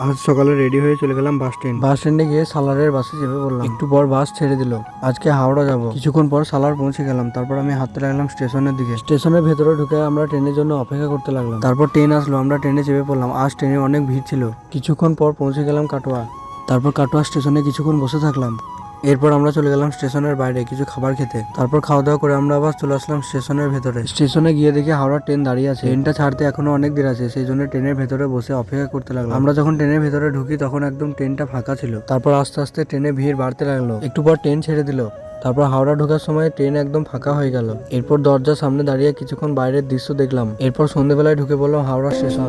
আজ সকালে রেডি হয়ে চলে গেলাম বাস স্ট্যান্ডে গিয়ে সালারের বাসে চেপে পড়লাম। একটু পর বাস ছেড়ে দিল। আজকে হাওড়া যাব। কিছুক্ষণ পর সালার পৌঁছে গেলাম। তারপর আমি হাঁটতে লাগলাম স্টেশনের দিকে। স্টেশনের ভেতরে ঢুকে আমরা ট্রেনের জন্য অপেক্ষা করতে লাগলাম। তারপর ট্রেন আসলো, আমরা ট্রেনে চেপে পড়লাম। আজ ট্রেনে অনেক ভিড় ছিল। কিছুক্ষণ পর পৌঁছে গেলাম কাটোয়া। তারপর কাটোয়া স্টেশনে কিছুক্ষণ বসে থাকলাম। এরপর আমরা চলে গেলাম স্টেশনের বাইরে কিছু খাবার খেতে। তারপর খাওয়া দাওয়া করে আমরা আবার চলে আসলাম স্টেশনের ভেতরে। স্টেশনে গিয়ে দেখি হাওড়া ট্রেন দাঁড়িয়ে আছে। ট্রেনটা ছাড়তে এখনো অনেক দেরি আছে, সেই জন্য ট্রেনের ভেতরে বসে অপেক্ষা করতে লাগলাম। আমরা যখন ট্রেনের ভেতরে ঢুকি তখন একদম ট্রেনটা ফাঁকা ছিল। তারপর আস্তে আস্তে ট্রেনে ভিড় বাড়তে লাগলো। একটু পর ট্রেন ছেড়ে দিল। তারপর হাওড়া ঢোকার সময় ট্রেন একদম ফাঁকা হয়ে গেল। এরপর দরজার সামনে দাঁড়িয়ে কিছুক্ষণ বাইরের দৃশ্য দেখলাম। এরপর সন্ধ্যেবেলায় ঢুকে পড়লাম হাওড়া স্টেশন।